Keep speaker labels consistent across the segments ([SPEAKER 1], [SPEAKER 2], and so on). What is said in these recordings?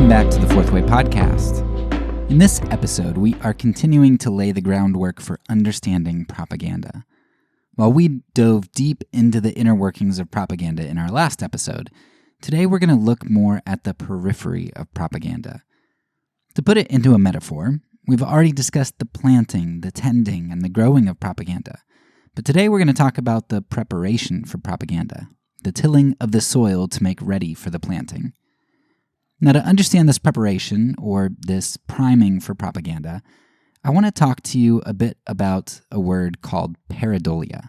[SPEAKER 1] Welcome back to the Fourth Way Podcast. In this episode, we are continuing to lay the groundwork for understanding propaganda. While we dove deep into the inner workings of propaganda in our last episode, today we're going to look more at the periphery of propaganda. To put it into a metaphor, we've already discussed the planting, the tending, and the growing of propaganda. But today we're going to talk about the preparation for propaganda, the tilling of the soil to make ready for the planting. Now, to understand this preparation, or this priming for propaganda, I want to talk to you a bit about a word called pareidolia.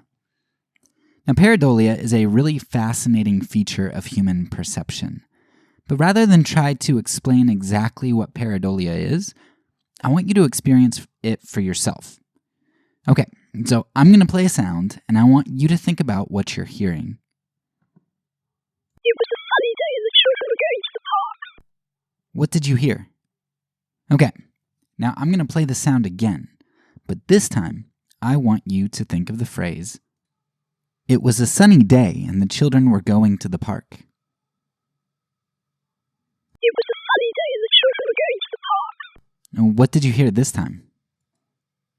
[SPEAKER 1] Now, pareidolia is a really fascinating feature of human perception. But rather than try to explain exactly what pareidolia is, I want you to experience it for yourself. Okay, so I'm going to play a sound, and I want you to think about what you're hearing.
[SPEAKER 2] It was a sunny day and the children were going to the park.
[SPEAKER 1] What did you hear? Okay, now I'm going to play the sound again, but this time I want you to think of the phrase, "It was a sunny day and the children were going to the park."
[SPEAKER 2] It was a sunny day and the children were going to the park.
[SPEAKER 1] Now, what did you hear this time?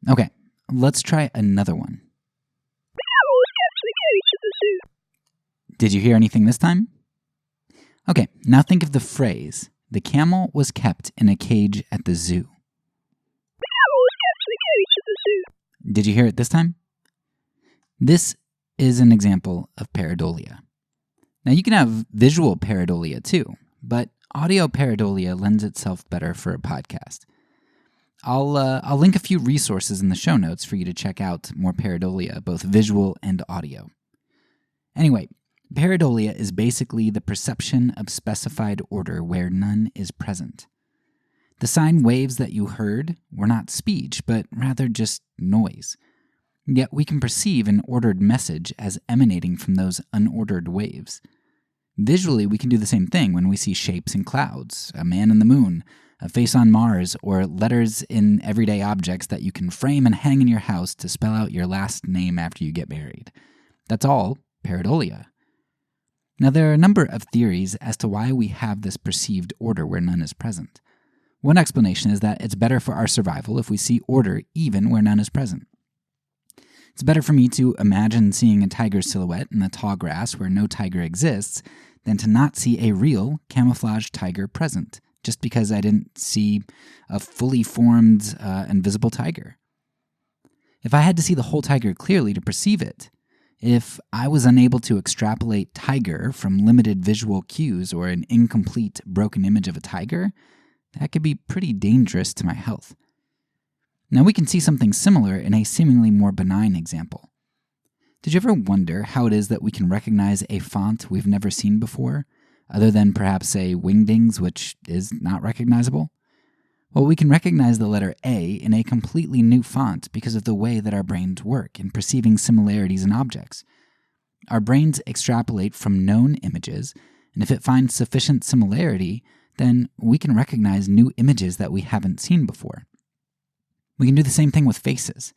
[SPEAKER 1] Okay, let's try another one.
[SPEAKER 2] The camel was kept to go to the zoo.
[SPEAKER 1] Did you hear anything this time? Okay, now think of the phrase, "The camel was kept in a cage at the zoo."
[SPEAKER 2] The camel was kept to go to the zoo.
[SPEAKER 1] Did you hear it this time? This is an example of pareidolia. Now, you can have visual pareidolia too, but audio pareidolia lends itself better for a podcast. I'll link a few resources in the show notes for you to check out more pareidolia, both visual and audio. Anyway, pareidolia is basically the perception of specified order where none is present. The sine waves that you heard were not speech, but rather just noise. Yet we can perceive an ordered message as emanating from those unordered waves. Visually, we can do the same thing when we see shapes in clouds, a man in the moon, a face on Mars, or letters in everyday objects that you can frame and hang in your house to spell out your last name after you get married. That's all pareidolia. Now, there are a number of theories as to why we have this perceived order where none is present. One explanation is that it's better for our survival if we see order even where none is present. It's better for me to imagine seeing a tiger's silhouette in the tall grass where no tiger exists than to not see a real camouflaged tiger present, just because I didn't see a fully formed and visible tiger. If I had to see the whole tiger clearly to perceive it, if I was unable to extrapolate tiger from limited visual cues or an incomplete, broken image of a tiger, that could be pretty dangerous to my health. Now, we can see something similar in a seemingly more benign example. Did you ever wonder how it is that we can recognize a font we've never seen before, other than perhaps, say, Wingdings, which is not recognizable? Well, we can recognize the letter A in a completely new font because of the way that our brains work in perceiving similarities in objects. Our brains extrapolate from known images, and if it finds sufficient similarity, then we can recognize new images that we haven't seen before. We can do the same thing with faces.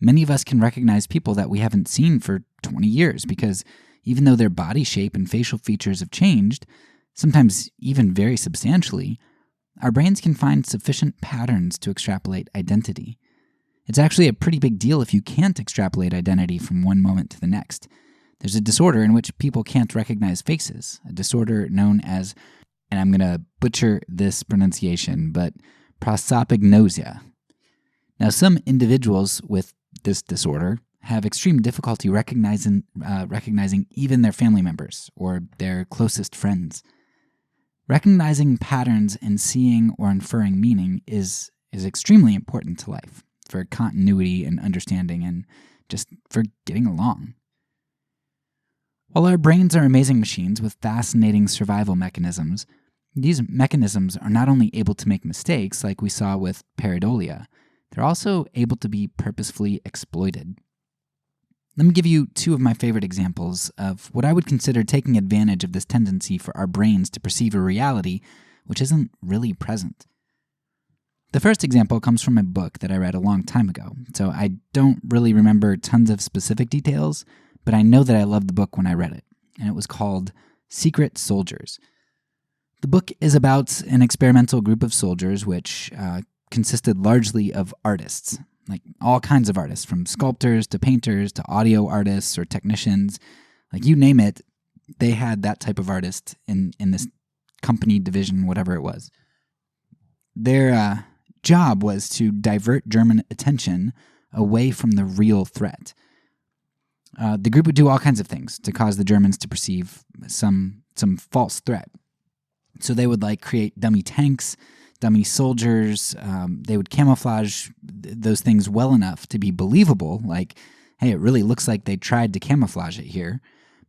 [SPEAKER 1] Many of us can recognize people that we haven't seen for 20 years because even though their body shape and facial features have changed, sometimes even very substantially, our brains can find sufficient patterns to extrapolate identity. It's actually a pretty big deal if you can't extrapolate identity from one moment to the next. There's a disorder in which people can't recognize faces, a disorder known as, and I'm going to butcher this pronunciation, but prosopagnosia. Now, some individuals with this disorder have extreme difficulty recognizing even their family members or their closest friends. Recognizing patterns and seeing or inferring meaning is extremely important to life for continuity and understanding and just for getting along. While our brains are amazing machines with fascinating survival mechanisms, these mechanisms are not only able to make mistakes like we saw with pareidolia, they're also able to be purposefully exploited. Let me give you two of my favorite examples of what I would consider taking advantage of this tendency for our brains to perceive a reality which isn't really present. The first example comes from a book that I read a long time ago, so I don't really remember tons of specific details, but I know that I loved the book when I read it, and it was called Secret Soldiers. The book is about an experimental group of soldiers which consisted largely of artists, like all kinds of artists, from sculptors to painters to audio artists or technicians. Like you name it, they had that type of artist in this company division, whatever it was. Their job was to divert German attention away from the real threat. The group would do all kinds of things to cause the Germans to perceive some false threat. So they would create dummy tanks, dummy soldiers. They would camouflage those things well enough to be believable. Like, hey, it really looks like they tried to camouflage it here,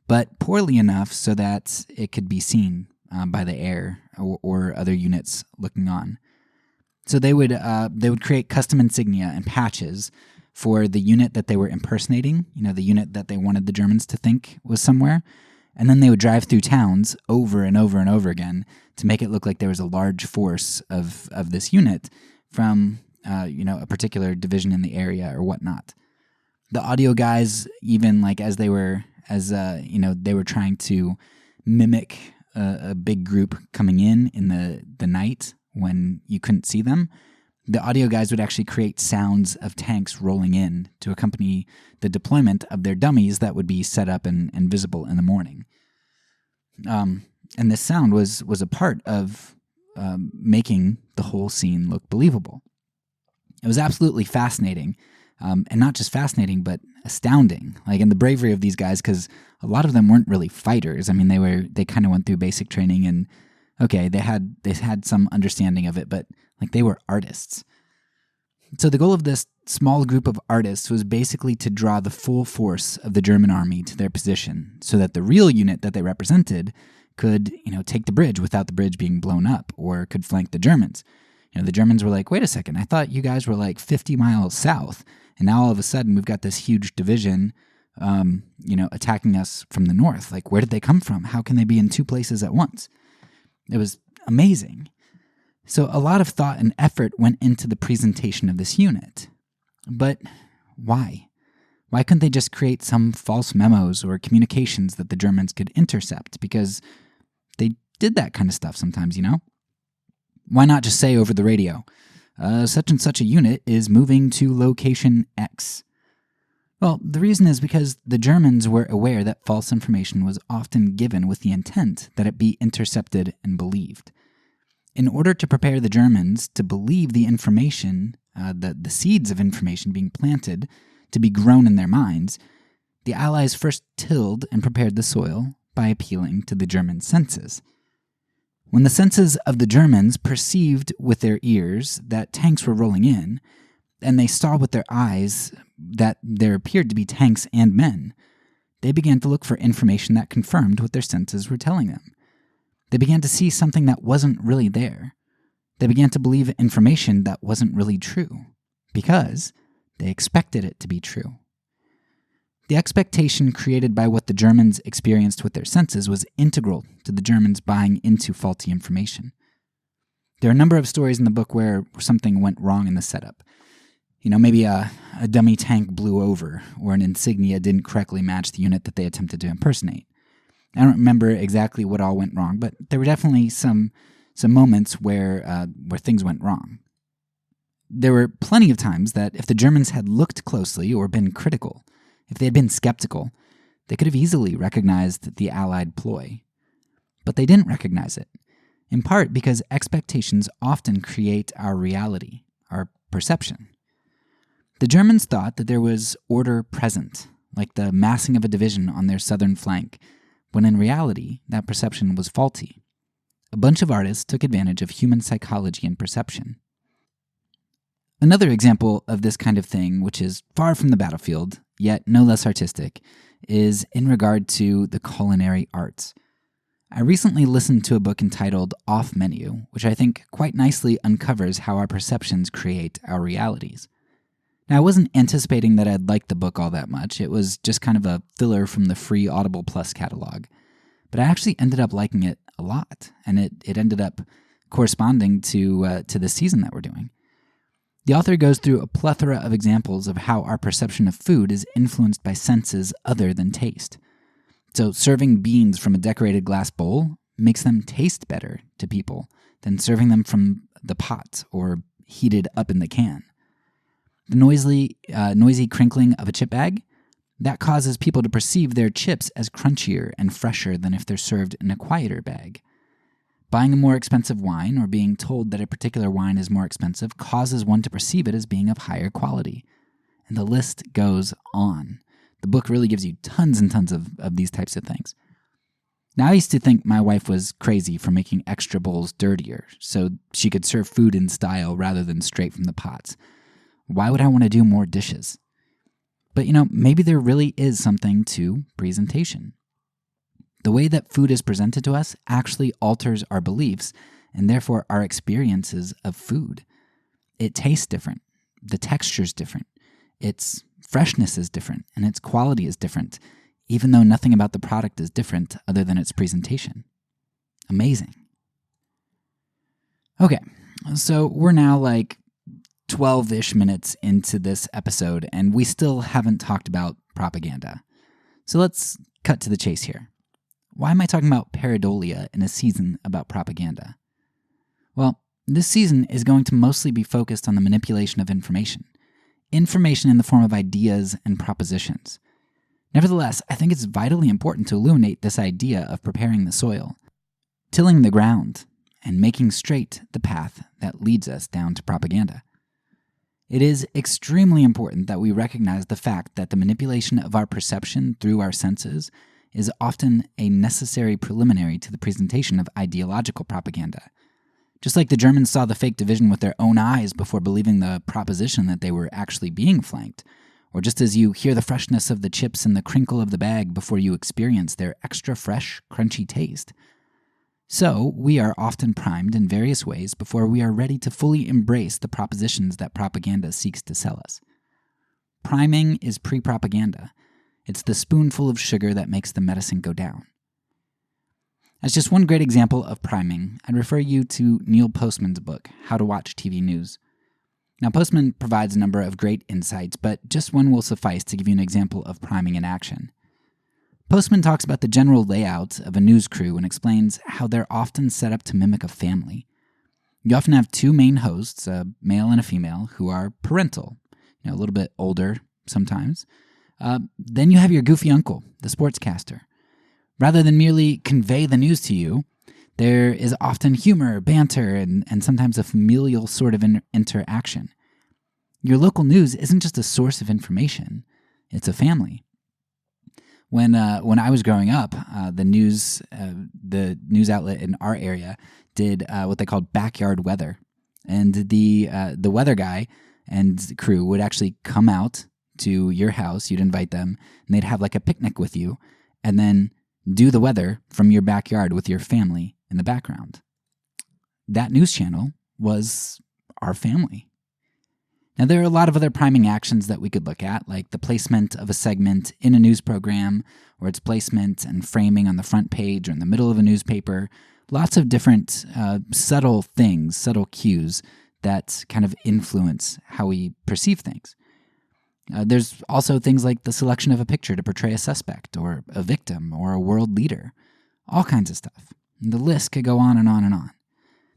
[SPEAKER 1] but poorly enough so that it could be seen by the air or other units looking on. So they would create custom insignia and patches for the unit that they were impersonating, the unit that they wanted the Germans to think was somewhere. And then they would drive through towns over and over and over again to make it look like there was a large force of this unit from a particular division in the area or whatnot. The audio guys, even they were trying to mimic a big group coming in the night when you couldn't see them. The audio guys would actually create sounds of tanks rolling in to accompany the deployment of their dummies that would be set up and visible in the morning. And this sound was a part of making the whole scene look believable. It was absolutely fascinating, and not just fascinating, but astounding. In the bravery of these guys, because a lot of them weren't really fighters. I mean, they kind of went through basic training, and okay, they had some understanding of it, but they were artists. So the goal of this small group of artists was basically to draw the full force of the German army to their position so that the real unit that they represented could, take the bridge without the bridge being blown up, or could flank the Germans. The Germans were like, wait a second, I thought you guys were 50 miles south, and now all of a sudden we've got this huge division, attacking us from the north. Where did they come from? How can they be in two places at once? It was amazing. So a lot of thought and effort went into the presentation of this unit. But why? Why couldn't they just create some false memos or communications that the Germans could intercept? Because they did that kind of stuff sometimes, Why not just say over the radio, such and such a unit is moving to location X? Well, the reason is because the Germans were aware that false information was often given with the intent that it be intercepted and believed. In order to prepare the Germans to believe the information, the seeds of information being planted to be grown in their minds, the Allies first tilled and prepared the soil by appealing to the German senses. When the senses of the Germans perceived with their ears that tanks were rolling in, and they saw with their eyes that there appeared to be tanks and men, they began to look for information that confirmed what their senses were telling them. They began to see something that wasn't really there. They began to believe information that wasn't really true, because they expected it to be true. The expectation created by what the Germans experienced with their senses was integral to the Germans buying into faulty information. There are a number of stories in the book where something went wrong in the setup. Maybe a dummy tank blew over, or an insignia didn't correctly match the unit that they attempted to impersonate. I don't remember exactly what all went wrong, but there were definitely some moments where things went wrong. There were plenty of times that if the Germans had looked closely or been critical, if they had been skeptical, they could have easily recognized the Allied ploy. But they didn't recognize it, in part because expectations often create our reality, our perception. The Germans thought that there was order present, like the massing of a division on their southern flank, when in reality, that perception was faulty. A bunch of artists took advantage of human psychology and perception. Another example of this kind of thing, which is far from the battlefield, yet no less artistic, is in regard to the culinary arts. I recently listened to a book entitled Off Menu, which I think quite nicely uncovers how our perceptions create our realities. Now, I wasn't anticipating that I'd like the book all that much. It was just kind of a filler from the free Audible Plus catalog. But I actually ended up liking it a lot, and it ended up corresponding to the season that we're doing. The author goes through a plethora of examples of how our perception of food is influenced by senses other than taste. So serving beans from a decorated glass bowl makes them taste better to people than serving them from the pot or heated up in the can. The noisy crinkling of a chip bag, that causes people to perceive their chips as crunchier and fresher than if they're served in a quieter bag. Buying a more expensive wine or being told that a particular wine is more expensive causes one to perceive it as being of higher quality. And the list goes on. The book really gives you tons and tons of these types of things. Now, I used to think my wife was crazy for making extra bowls dirtier so she could serve food in style rather than straight from the pots. Why would I want to do more dishes? But maybe there really is something to presentation. The way that food is presented to us actually alters our beliefs and therefore our experiences of food. It tastes different. The texture's different. Its freshness is different, and its quality is different, even though nothing about the product is different other than its presentation. Amazing. Okay, so we're now like 12-ish minutes into this episode, and we still haven't talked about propaganda. So let's cut to the chase here. Why am I talking about Pareidolia in a season about propaganda? Well, this season is going to mostly be focused on the manipulation of information in the form of ideas and propositions. Nevertheless, I think it's vitally important to illuminate this idea of preparing the soil, tilling the ground, and making straight the path that leads us down to propaganda. It is extremely important that we recognize the fact that the manipulation of our perception through our senses is often a necessary preliminary to the presentation of ideological propaganda. Just like the Germans saw the fake division with their own eyes before believing the proposition that they were actually being flanked, or just as you hear the freshness of the chips and the crinkle of the bag before you experience their extra fresh, crunchy taste. So, we are often primed in various ways before we are ready to fully embrace the propositions that propaganda seeks to sell us. Priming is pre-propaganda. It's the spoonful of sugar that makes the medicine go down. As just one great example of priming, I'd refer you to Neil Postman's book, How to Watch TV News. Now, Postman provides a number of great insights, but just one will suffice to give you an example of priming in action. Postman talks about the general layout of a news crew and explains how they're often set up to mimic a family. You often have two main hosts, a male and a female, who are parental, a little bit older sometimes. Then you have your goofy uncle, the sportscaster. Rather than merely convey the news to you, there is often humor, banter, and sometimes a familial sort of interaction. Your local news isn't just a source of information, it's a family. When I was growing up, the news outlet in our area did what they called backyard weather, and the weather guy and crew would actually come out to your house. You'd invite them, and they'd have like a picnic with you, and then do the weather from your backyard with your family in the background. That news channel was our family. Now, there are a lot of other priming actions that we could look at, like the placement of a segment in a news program, or its placement and framing on the front page or in the middle of a newspaper. Lots of different subtle things, subtle cues that kind of influence how we perceive things. There's also things like the selection of a picture to portray a suspect or a victim or a world leader. All kinds of stuff. And the list could go on and on and on.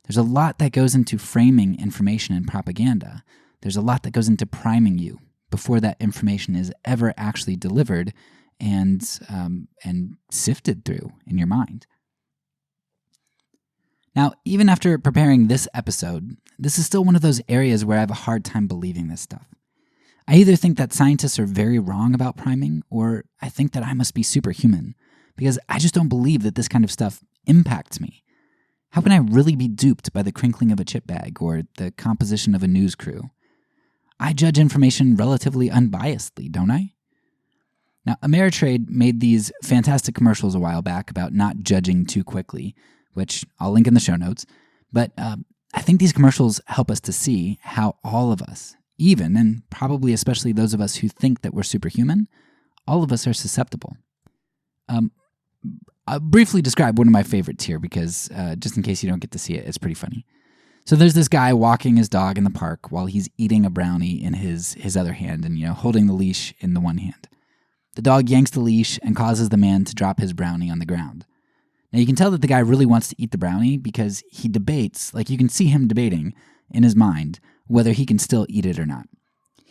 [SPEAKER 1] There's a lot that goes into framing information in propaganda. There's a lot that goes into priming you before that information is ever actually delivered and sifted through in your mind. Now, even after preparing this episode, this is still one of those areas where I have a hard time believing this stuff. I either think that scientists are very wrong about priming, or I think that I must be superhuman, because I just don't believe that this kind of stuff impacts me. How can I really be duped by the crinkling of a chip bag or the composition of a news crew? I judge information relatively unbiasedly, don't I? Now, Ameritrade made these fantastic commercials a while back about not judging too quickly, which I'll link in the show notes, but I think these commercials help us to see how all of us, even and probably especially those of us who think that we're superhuman, all of us are susceptible. I'll briefly describe one of my favorites here because just in case you don't get to see it, it's pretty funny. So there's this guy walking his dog in the park while he's eating a brownie in his other hand and, holding the leash in the one hand. The dog yanks the leash and causes the man to drop his brownie on the ground. Now, you can tell that the guy really wants to eat the brownie because he debates, like you can see him debating in his mind whether he can still eat it or not.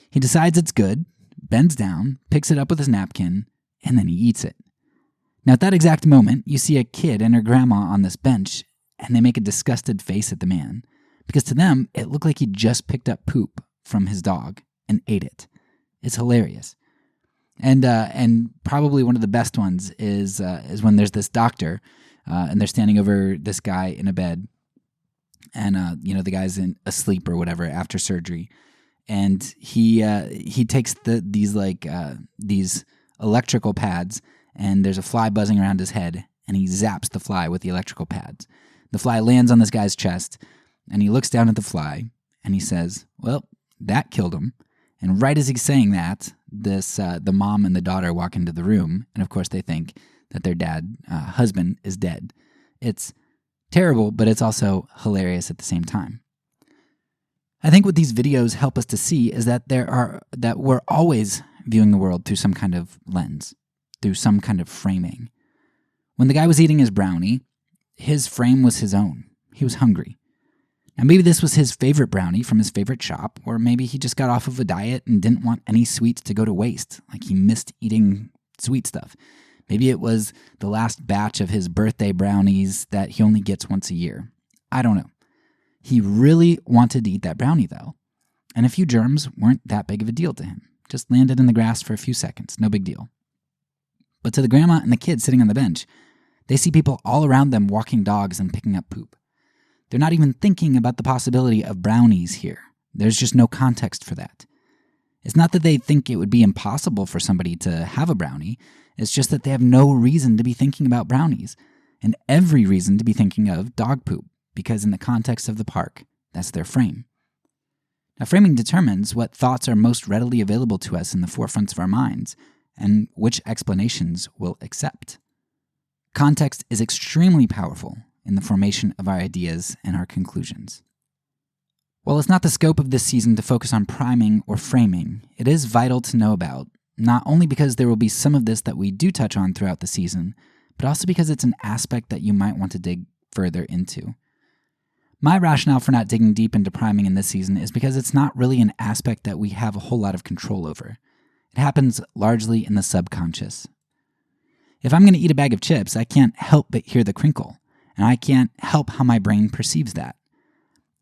[SPEAKER 1] He decides it's good, bends down, picks it up with his napkin, and then he eats it. Now, at that exact moment, you see a kid and her grandma on this bench, and they make a disgusted face at the man, because to them, it looked like he just picked up poop from his dog and ate it. It's hilarious. And probably one of the best ones is when there's this doctor, and they're standing over this guy in a bed, and the guy's asleep or whatever after surgery, and he takes these electrical pads, and there's a fly buzzing around his head, and he zaps the fly with the electrical pads. The fly lands on this guy's chest, and he looks down at the fly, and he says, "Well, that killed him." And right as he's saying that, the mom and the daughter walk into the room, and of course they think that their husband is dead. It's terrible, but it's also hilarious at the same time. I think what these videos help us to see is that we're always viewing the world through some kind of lens, through some kind of framing. When the guy was eating his brownie, his frame was his own. He was hungry. Now, maybe this was his favorite brownie from his favorite shop, or maybe he just got off of a diet and didn't want any sweets to go to waste, like he missed eating sweet stuff. Maybe it was the last batch of his birthday brownies that he only gets once a year. I don't know. He really wanted to eat that brownie, though, and a few germs weren't that big of a deal to him. Just landed in the grass for a few seconds, no big deal. But to the grandma and the kid sitting on the bench, they see people all around them walking dogs and picking up poop. They're not even thinking about the possibility of brownies here. There's just no context for that. It's not that they think it would be impossible for somebody to have a brownie. It's just that they have no reason to be thinking about brownies, and every reason to be thinking of dog poop, because in the context of the park, that's their frame. Now, framing determines what thoughts are most readily available to us in the forefronts of our minds, and which explanations we'll accept. Context is extremely powerful in the formation of our ideas and our conclusions. While it's not the scope of this season to focus on priming or framing, it is vital to know about, not only because there will be some of this that we do touch on throughout the season, but also because it's an aspect that you might want to dig further into. My rationale for not digging deep into priming in this season is because it's not really an aspect that we have a whole lot of control over. It happens largely in the subconscious. If I'm going to eat a bag of chips, I can't help but hear the crinkle, and I can't help how my brain perceives that.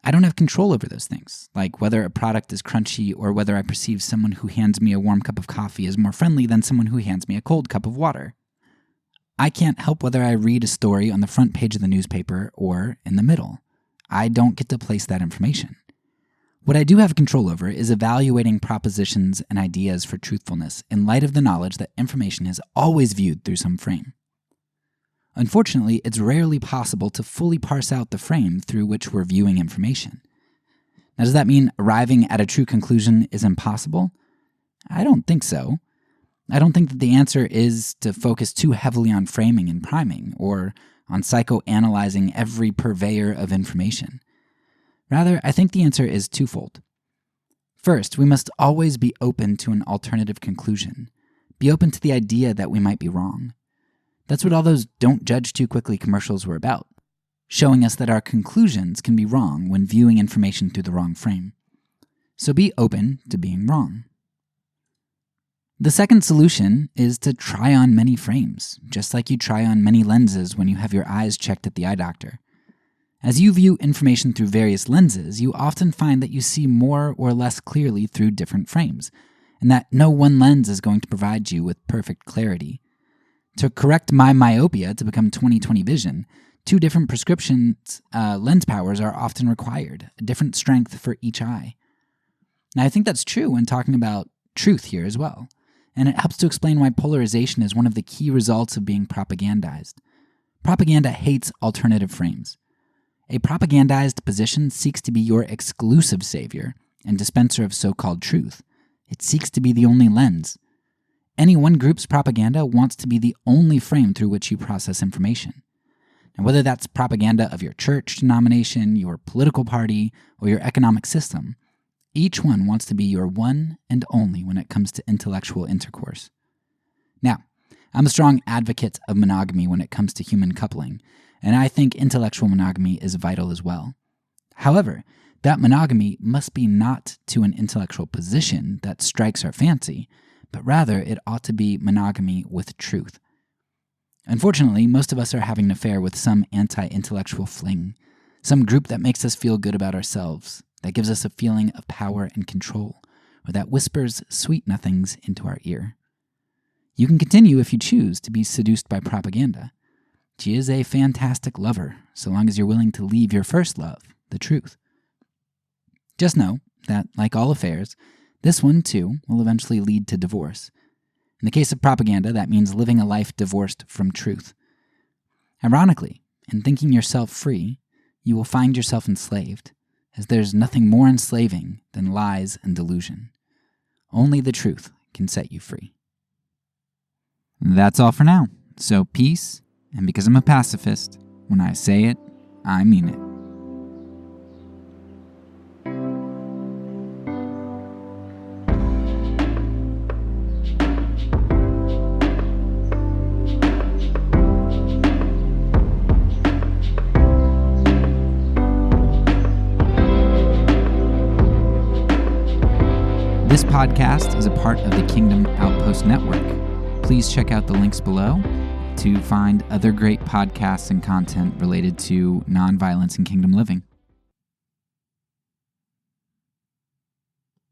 [SPEAKER 1] I don't have control over those things, like whether a product is crunchy or whether I perceive someone who hands me a warm cup of coffee as more friendly than someone who hands me a cold cup of water. I can't help whether I read a story on the front page of the newspaper or in the middle. I don't get to place that information. What I do have control over is evaluating propositions and ideas for truthfulness in light of the knowledge that information is always viewed through some frame. Unfortunately, it's rarely possible to fully parse out the frame through which we're viewing information. Now, does that mean arriving at a true conclusion is impossible? I don't think so. I don't think that the answer is to focus too heavily on framing and priming, or on psychoanalyzing every purveyor of information. Rather, I think the answer is twofold. First, we must always be open to an alternative conclusion. Be open to the idea that we might be wrong. That's what all those "don't judge too quickly" commercials were about, showing us that our conclusions can be wrong when viewing information through the wrong frame. So be open to being wrong. The second solution is to try on many frames, just like you try on many lenses when you have your eyes checked at the eye doctor. As you view information through various lenses, you often find that you see more or less clearly through different frames, and that no one lens is going to provide you with perfect clarity. To correct my myopia to become 20/20 vision, 2 different prescription lens powers are often required, a different strength for each eye. Now, I think that's true when talking about truth here as well, and it helps to explain why polarization is one of the key results of being propagandized. Propaganda hates alternative frames. A propagandized position seeks to be your exclusive savior and dispenser of so-called truth. It seeks to be the only lens. Any one group's propaganda wants to be the only frame through which you process information. And whether that's propaganda of your church denomination, your political party, or your economic system, each one wants to be your one and only when it comes to intellectual intercourse. Now, I'm a strong advocate of monogamy when it comes to human coupling, and I think intellectual monogamy is vital as well. However, that monogamy must be not to an intellectual position that strikes our fancy, but rather it ought to be monogamy with truth. Unfortunately, most of us are having an affair with some anti-intellectual fling, some group that makes us feel good about ourselves, that gives us a feeling of power and control, or that whispers sweet nothings into our ear. You can continue, if you choose, to be seduced by propaganda. She is a fantastic lover, so long as you're willing to leave your first love, the truth. Just know that, like all affairs, this one, too, will eventually lead to divorce. In the case of propaganda, that means living a life divorced from truth. Ironically, in thinking yourself free, you will find yourself enslaved, as there's nothing more enslaving than lies and delusion. Only the truth can set you free. That's all for now. So peace, and because I'm a pacifist, when I say it, I mean it. This podcast is a part of the Kingdom Outpost Network. Please check out the links below to find other great podcasts and content related to nonviolence and kingdom living.